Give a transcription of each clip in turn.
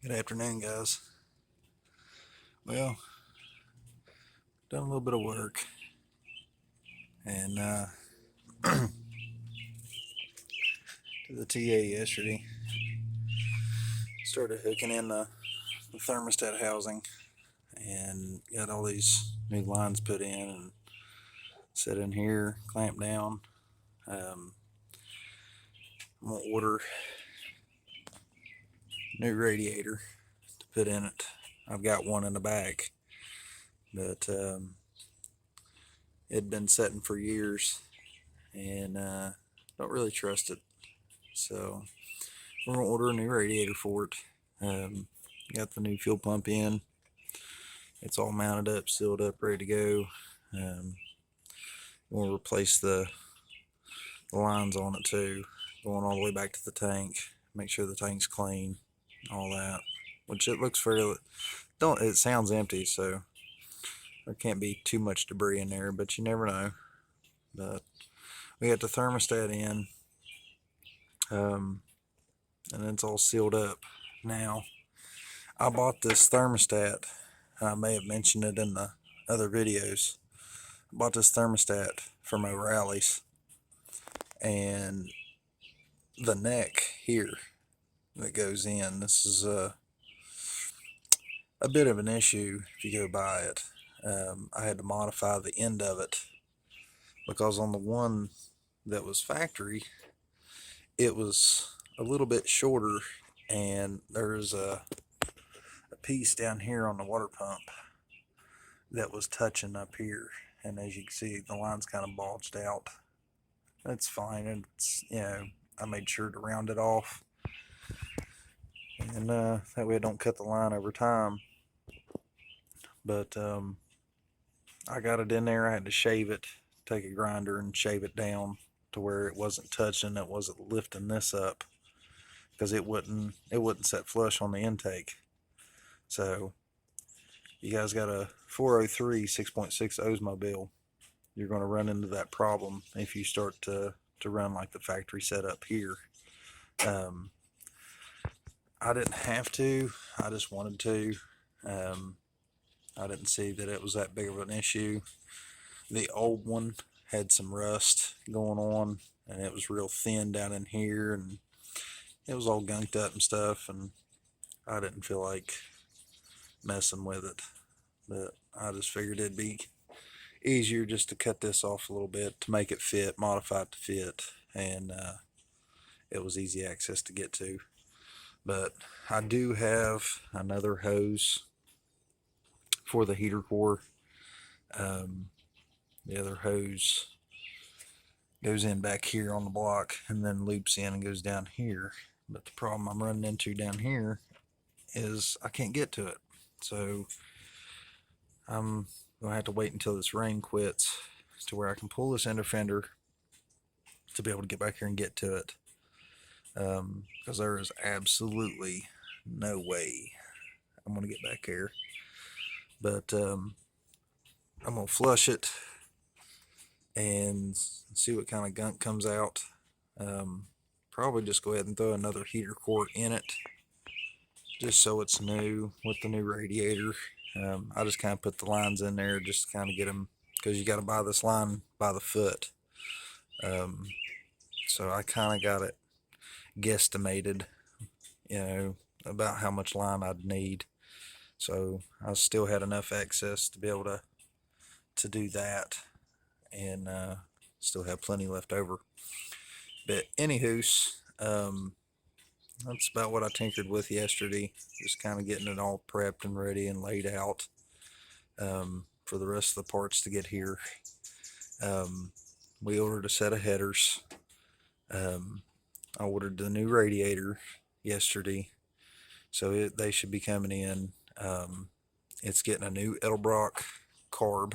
Good afternoon, guys. Well, done a little bit of work and to the TA yesterday. Started hooking in the thermostat housing and got all these new lines put in and set in here, clamped down. I'm gonna order a new radiator to put in it. I've got one in the back, but it'd been setting for years and don't really trust it. So we're gonna order a new radiator for it. Um, got the new fuel pump in. It's all mounted up, sealed up, ready to go. We'll replace the lines on it too, going all the way back to the tank. Make sure the tank's clean, all that. Which it looks fairly. Don't it sounds empty, so there can't be too much debris in there, but you never know. But we got the thermostat in, and it's all sealed up now. I bought this thermostat. I may have mentioned it in the other videos. I bought this thermostat from O'Reilly's, and the neck here that goes in, this is a bit of an issue if you go by it. I had to modify the end of it because on the one that was factory, it was a little bit shorter, and there's a piece down here on the water pump that was touching up here, and as you can see, the line's kind of bulged out. That's fine. I made sure to round it off, and that way I don't cut the line over time. But I got it in there. I had to shave it, take a grinder and shave it down to where it wasn't touching, it wasn't lifting this up, because it wouldn't set flush on the intake. So you guys got a 403 6.6 Oldsmobile, you're going to run into that problem if you start to run like the factory setup here. Um, I didn't have to. I just wanted to. Um, I didn't see that it was that big of an issue. The old one had some rust going on, and it was real thin down in here, and it was all gunked up and stuff, and I didn't feel like messing with it. But I just figured it'd be easier just to cut this off a little bit to make it fit, modify it to fit, and it was easy access to get to. But I do have another hose for the heater core. Um, the other hose goes in back here on the block and then loops in and goes down here. But the problem I'm running into down here is I can't get to it. So I'm going to have to wait until this rain quits to where I can pull this ender fender to be able to get back here and get to it. Because there is absolutely no way I'm going to get back here. But I'm going to flush it and see what kind of gunk comes out. Probably just go ahead and throw another heater core in it just so it's new with the new radiator. I just kind of put the lines in there just to kind of get them, because you got to buy this line by the foot. So I kind of got it guesstimated, about how much line I'd need. So I still had enough excess to be able to do that, and still have plenty left over. But anywho's, that's about what I tinkered with yesterday. Just kind of getting it all prepped and ready and laid out for the rest of the parts to get here. We ordered a set of headers. I ordered the new radiator yesterday, so they should be coming in. It's getting a new Edelbrock carb.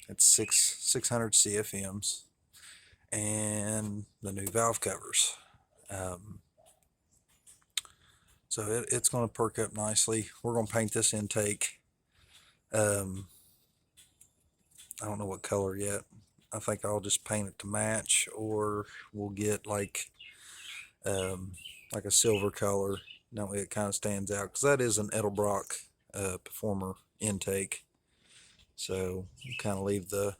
It's 600 CFMs, and the new valve covers. So it's going to perk up nicely. We're going to paint this intake. I don't know what color yet. I think I'll just paint it to match, or we'll get like like a silver color. That way it kind of stands out, because that is an Edelbrock Performer intake. So kind of leave the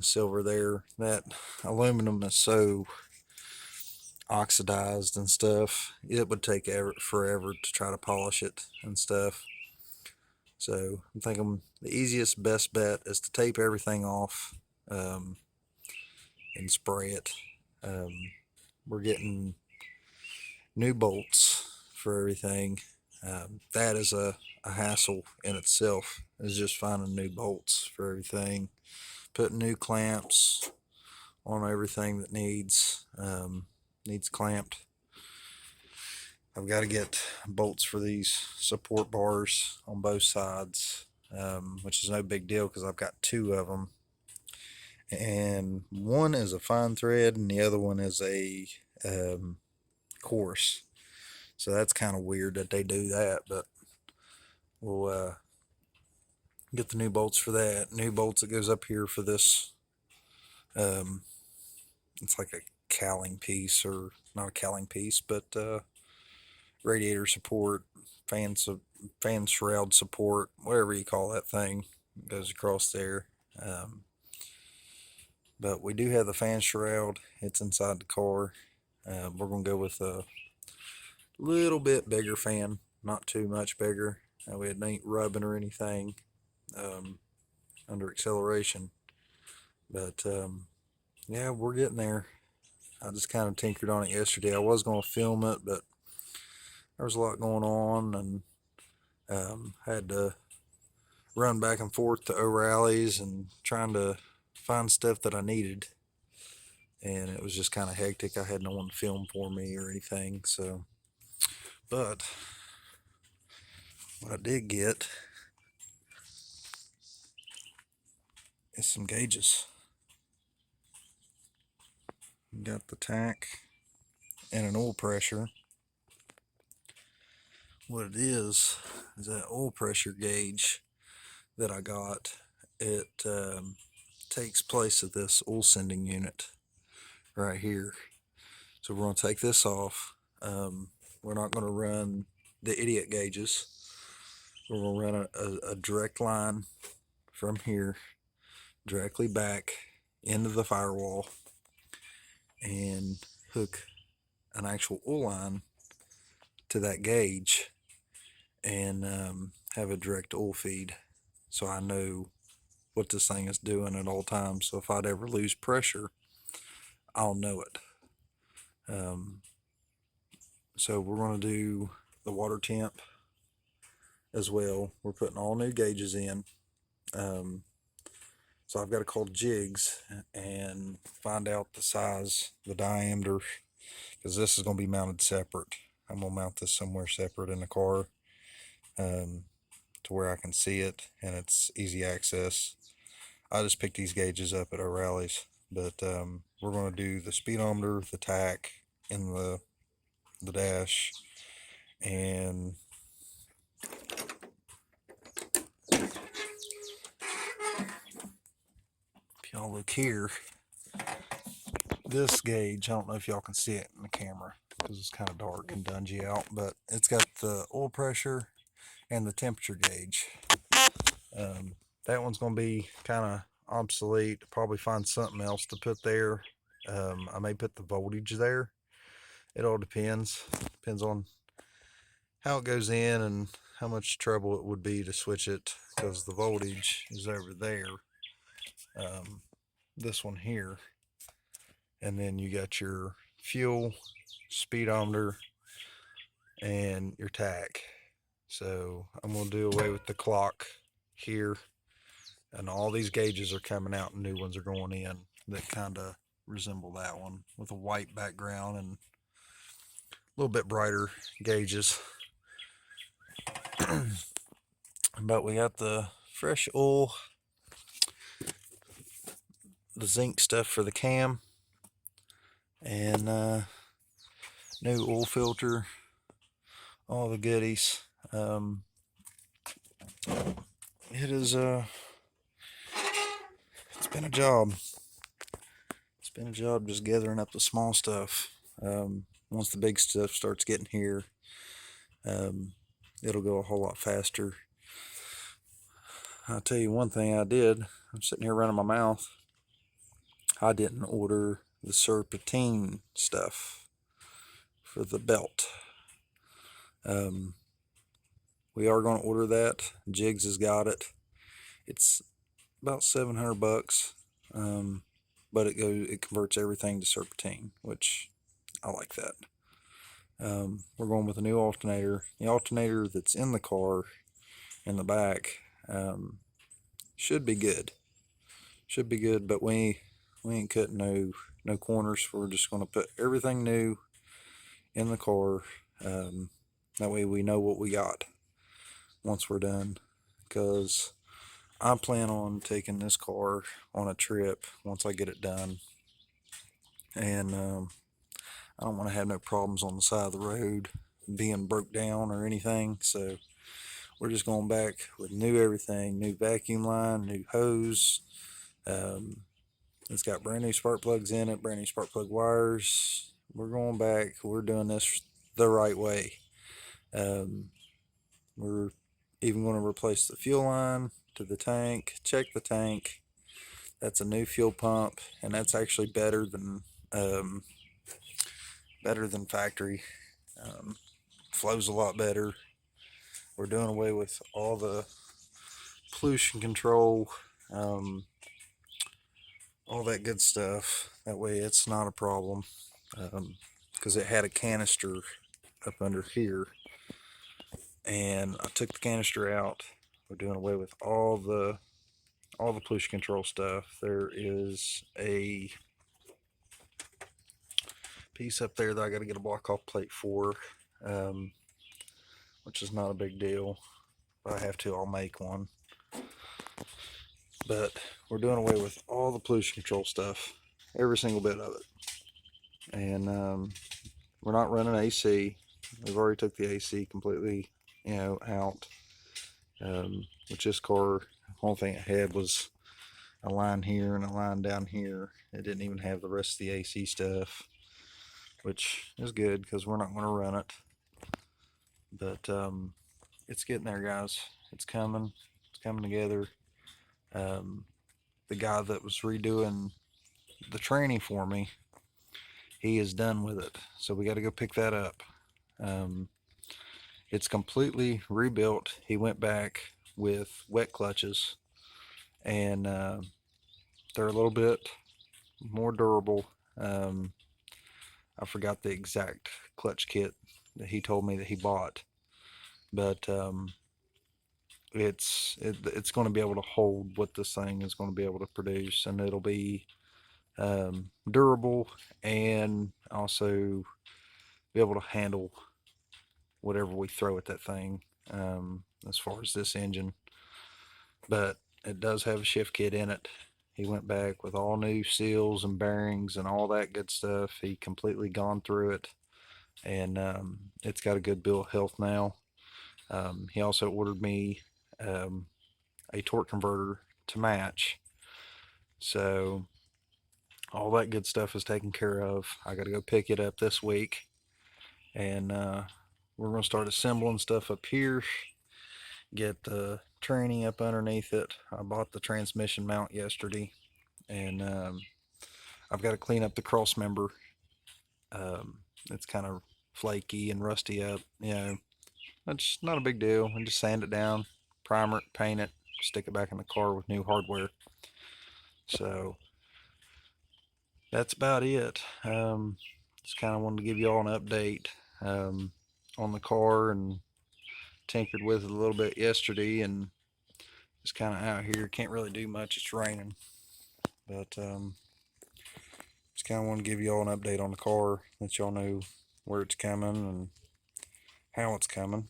silver there. That aluminum is so oxidized and stuff, it would take forever to try to polish it and stuff. So I'm thinking the easiest, best bet is to tape everything off and spray it. We're getting new bolts for everything. That is a hassle in itself, is just finding new bolts for everything, putting new clamps on everything that needs clamped. I've got to get bolts for these support bars on both sides, which is no big deal because I've got two of them. And one is a fine thread and the other one is a coarse. So that's kind of weird that they do that, but we'll get the new bolts for that. New bolts that goes up here for this. It's like a cowling piece, or not a cowling piece, but radiator support, fan shroud support, whatever you call that thing, goes across there. But we do have the fan shroud. It's inside the car. We're going to go with a little bit bigger fan, not too much bigger. That way it ain't rubbing or anything under acceleration. But yeah, we're getting there. I just kind of tinkered on it yesterday. I was going to film it, but there was a lot going on, and had to run back and forth to O'Reilly's and trying to find stuff that I needed. And it was just kind of hectic. I had no one to film for me or anything. So, but what I did get is some gauges. Got the tach and an oil pressure. What it is that oil pressure gauge that I got. It takes place of this oil sending unit right here. So we're going to take this off. We're not going to run the idiot gauges. We're going to run a direct line from here directly back into the firewall and hook an actual oil line to that gauge and have a direct oil feed, so I know what this thing is doing at all times. So if I'd ever lose pressure, I'll know it. So we're going to do the water temp as well. We're putting all new gauges in. So I've got to call Jigs and find out the size, the diameter, because this is going to be mounted separate. I'm going to mount this somewhere separate in the car to where I can see it and it's easy access. I just picked these gauges up at O'Reilly's, but we're going to do the speedometer, the tach, and the dash, and if y'all look here, this gauge, I don't know if y'all can see it in the camera because it's kind of dark and dungy out, but it's got the oil pressure and the temperature gauge. That one's going to be kind of obsolete. Probably find something else to put there. I may put the voltage there. It all depends on how it goes in and how much trouble it would be to switch it, because the voltage is over there, this one here, and then you got your fuel, speedometer, and your tach. So I'm going to do away with the clock here, and all these gauges are coming out and new ones are going in that kind of resemble that one with a white background and a little bit brighter gauges. But we got the fresh oil, the zinc stuff for the cam, and new oil filter, all the goodies. It is it's been a job. It's been a job just gathering up the small stuff. once the big stuff starts getting here, it'll go a whole lot faster. I'll tell you one thing I did. I'm sitting here running my mouth. I didn't order the serpentine stuff for the belt. We are going to order that. Jigs has got it. It's about $700, but it converts everything to serpentine, which I like that. We're going with a new alternator. The alternator that's in the car in the back should be good. Should be good, but we ain't cutting no corners. We're just going to put everything new in the car. That way we know what we got once we're done, because I plan on taking this car on a trip once I get it done, and I don't want to have no problems on the side of the road being broke down or anything. So we're just going back with new everything, new vacuum line, new hose. It's got brand new spark plugs in it, brand new spark plug wires. We're going back. We're doing this the right way. We're even going to replace the fuel line to the tank, check the tank. That's a new fuel pump, and that's actually better than factory. Flows a lot better. We're doing away with all the pollution control, all that good stuff. That way it's not a problem, because it had a canister up under here, and I took the canister out. We're doing away with all the pollution control stuff. There is a piece up there that I got to get a block off plate for, which is not a big deal. If I have to, I'll make one. But we're doing away with all the pollution control stuff, every single bit of it. And we're not running AC. We've already took the AC completely, out. Which this car, the whole thing it had was a line here and a line down here. It didn't even have the rest of the AC stuff, which is good because we're not going to run it. But it's getting there, guys. It's coming. It's coming together. The guy that was redoing the training for me, he is done with it. So we got to go pick that up. It's completely rebuilt. He went back with wet clutches, and they're a little bit more durable. I forgot the exact clutch kit that he told me that he bought, but it's going to be able to hold what this thing is going to be able to produce, and it'll be durable, and also be able to handle whatever we throw at that thing, as far as this engine. But it does have a shift kit in it. He went back with all new seals and bearings and all that good stuff. He completely gone through it, and it's got a good bill of health now. He also ordered me a torque converter to match. So all that good stuff is taken care of. I got to go pick it up this week, and we're going to start assembling stuff up here, get the training up underneath it. I bought the transmission mount yesterday, and I've got to clean up the cross member. It's kind of flaky and rusty up. It's not a big deal. And just sand it down, primer it, paint it, stick it back in the car with new hardware. So that's about it. Just kind of wanted to give you all an update on the car, and tinkered with it a little bit yesterday, and just kind of out here. Can't really do much. It's raining, but just kind of want to give you all an update on the car, let y'all know where it's coming and how it's coming.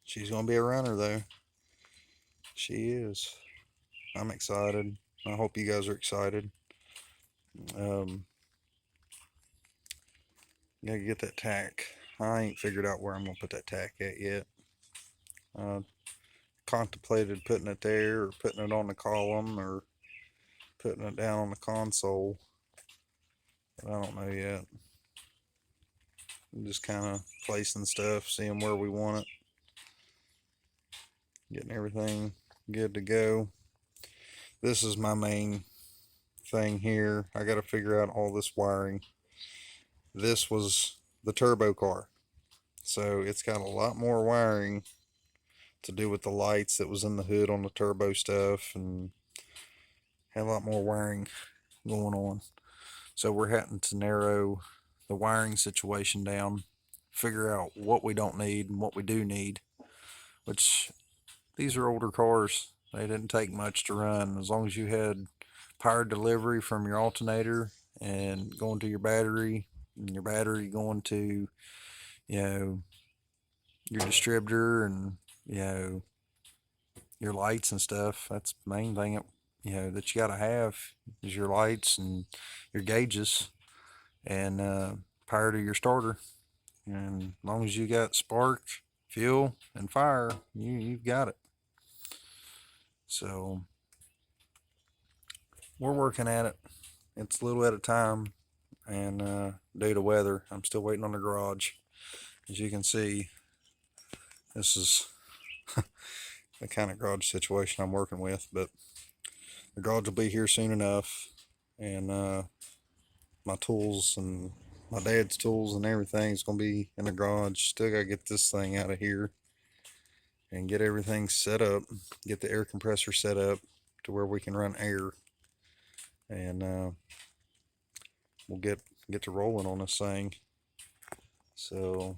She's gonna be a runner, though. She is. I'm excited. I hope you guys are excited. Gotta get that tack. I ain't figured out where I'm gonna put that tack at yet. Contemplated putting it there, or putting it on the column, or putting it down on the console, but I don't know yet. Just kind of placing stuff, seeing where we want it, getting everything good to go. This is my main thing here. I got to figure out all this wiring. This was the turbo car, so it's got a lot more wiring to do with the lights that was in the hood on the turbo stuff, and had a lot more wiring going on. So we're having to narrow the wiring situation down, figure out what we don't need and what we do need, which these are older cars. They didn't take much to run. As long as you had power delivery from your alternator and going to your battery, and your battery going to, you know, your distributor, and, you know, your lights and stuff. That's the main thing that you got to have is your lights and your gauges, and power to your starter. And as long as you got spark, fuel, and fire, you've got it. So we're working at it. It's a little at a time, and due to weather, I'm still waiting on the garage. As you can see, this is the kind of garage situation I'm working with, but the garage will be here soon enough, and my tools and my dad's tools and everything is going to be in the garage. Still got to get this thing out of here and get everything set up, get the air compressor set up to where we can run air, and we'll get to rolling on this thing. So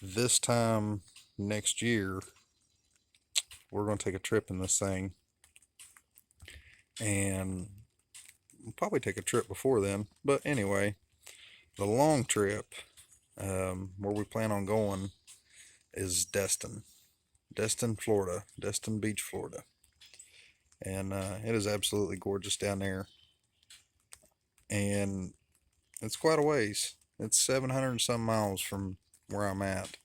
this time next year, we're going to take a trip in this thing, and we'll probably take a trip before then. But anyway, the long trip, where we plan on going, is Destin, Florida, Destin Beach, Florida. And it is absolutely gorgeous down there. And it's quite a ways. It's 700 and some miles from where I'm at.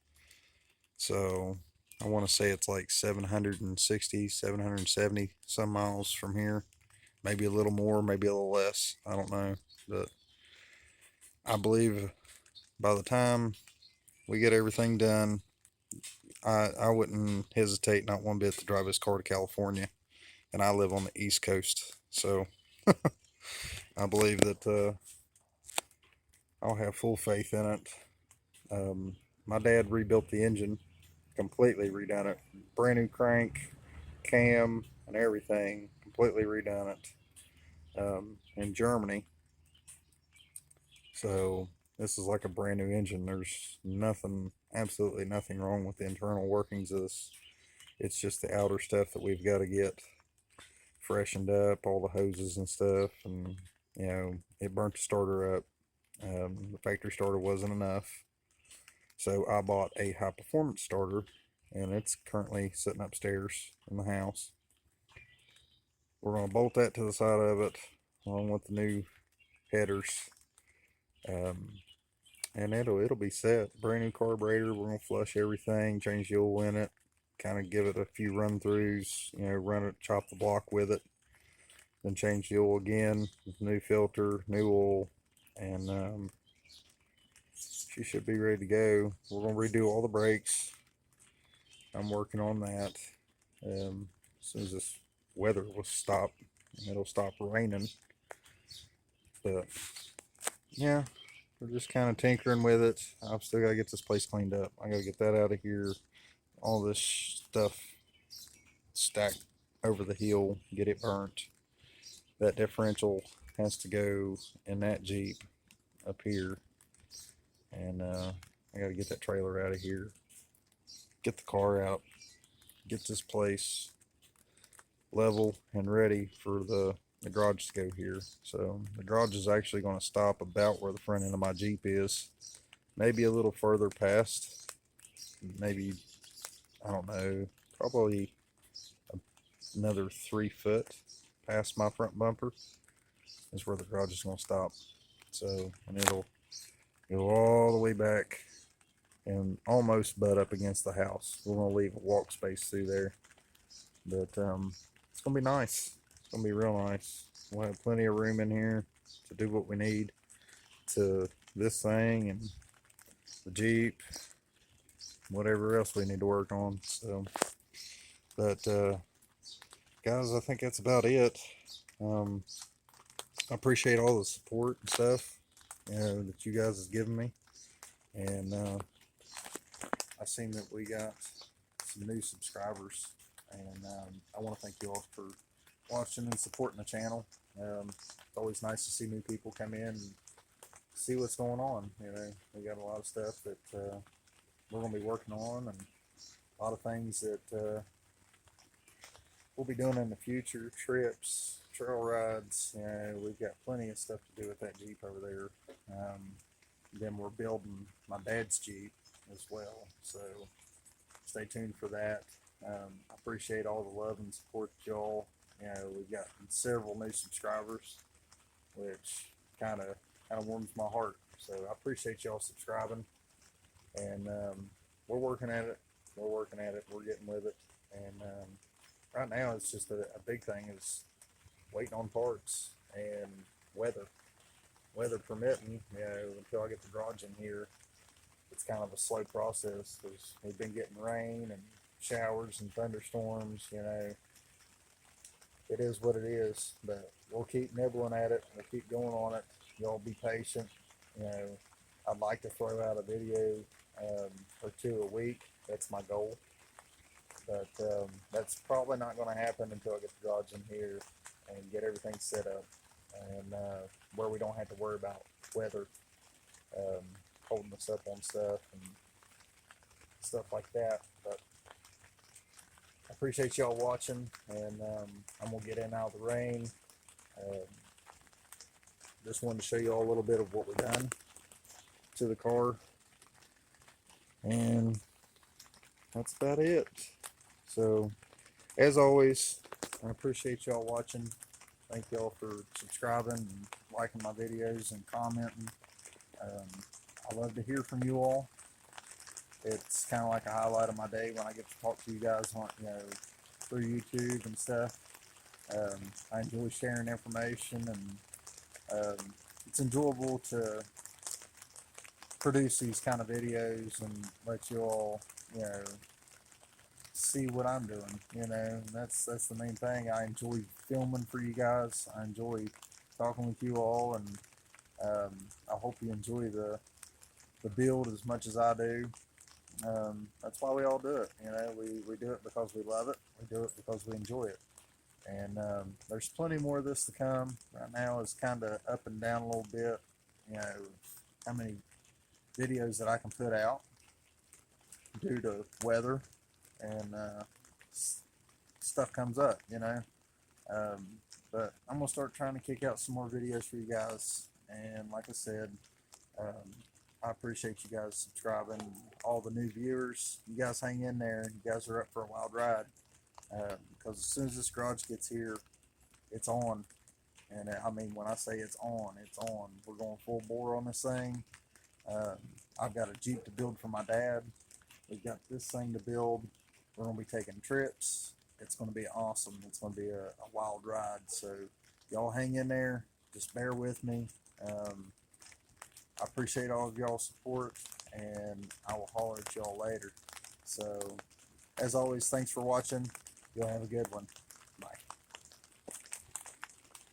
So I want to say it's like 760, 770 some miles from here. Maybe a little more, maybe a little less. I don't know. But I believe by the time we get everything done, I wouldn't hesitate not one bit to drive this car to California. And I live on the East Coast. So I believe that I'll have full faith in it. My dad rebuilt the engine, completely redone it. Brand new crank, cam, and everything. Completely redone it in Germany. So this is like a brand new engine. There's nothing, absolutely nothing wrong with the internal workings of this. It's just the outer stuff that we've got to get freshened up, all the hoses and stuff, and it burnt the starter up. The factory starter wasn't enough, so I bought a high performance starter, and it's currently sitting upstairs in the house. We're going to bolt that to the side of it along with the new headers, and it'll be set. Brand new carburetor. We're going to flush everything, change the oil in it, kind of give it a few run throughs, run it, chop the block with it, then change the oil again with new filter, new oil, and she should be ready to go. We're going to redo all the brakes. I'm working on that. As soon as this weather will stop, it'll stop raining. But yeah, we're just kind of tinkering with it. I've still got to get this place cleaned up. I got to get that out of here. All this stuff stacked over the hill, get it burnt. That differential has to go in that Jeep up here. And I got to get that trailer out of here, get the car out, get this place level and ready for the garage to go here. So the garage is actually going to stop about where the front end of my Jeep is, maybe a little further past, maybe, I don't know, probably another 3 foot past my front bumper is where the garage is going to stop. So, and it'll go all the way back and almost butt up against the house. We're going to leave a walk space through there, but it's going to be nice. It's going to be real nice. We'll have plenty of room in here to do what we need to this thing, and the Jeep, whatever else we need to work on. So, but guys, I think that's about it. Um, I appreciate all the support and stuff that you guys have given me, and I seen that we got some new subscribers, and I want to thank you all for watching and supporting the channel. It's always nice to see new people come in and see what's going on. You know, we got a lot of stuff that we're going to be working on, and a lot of things that we'll be doing in the future. Trips, trail rides. You know, we've got plenty of stuff to do with that Jeep over there. Then we're building my dad's Jeep as well, so stay tuned for that. I appreciate all the love and support that y'all. You know, we've got several new subscribers, which kind of warms my heart. So I appreciate y'all subscribing, and we're working at it. We're getting with it, and right now it's just a big thing is waiting on parts and weather. Weather permitting, you know, until I get the garage in here, it's kind of a slow process because we've been getting rain and showers and thunderstorms. You know, it is what it is, but we'll keep nibbling at it. We'll keep going on it. Y'all be patient. You know, I'd like to throw out a video or two a week. That's my goal, but that's probably not going to happen until I get the garage in here and get everything set up, and where we don't have to worry about weather holding us up on stuff and stuff like that. But I appreciate y'all watching, and I'm gonna get in out of the rain. Just wanted to show you all a little bit of what we've done to the car, and that's about it. So as always, I appreciate y'all watching. Thank y'all for subscribing and liking my videos and commenting. I love to hear from you all. It's kind of like a highlight of my day when I get to talk to you guys on, you know, through YouTube and stuff. I enjoy sharing information, and it's enjoyable to produce these kind of videos and let you all, you know, see what I'm doing. You know, and that's the main thing. I enjoy filming for you guys. I enjoy talking with you all, and I hope you enjoy the build as much as I do. That's why we all do it. You know, we do it because we love it. We do it because we enjoy it. And there's plenty more of this to come. Right now it's kind of up and down a little bit. You know, how many videos that I can put out due to weather and stuff comes up, you know. But I'm gonna start trying to kick out some more videos for you guys. And like I said, I appreciate you guys subscribing, all the new viewers. You guys hang in there. You guys are up for a wild ride. Because as soon as this garage gets here, it's on. And I mean, when I say it's on, it's on. We're going full bore on this thing. I've got a Jeep to build for my dad. We've got this thing to build. We're going to be taking trips. It's going to be awesome. It's going to be a wild ride. So y'all hang in there. Just bear with me. I appreciate all of y'all's support, and I will holler at y'all later. So, as always, thanks for watching. Y'all have a good one.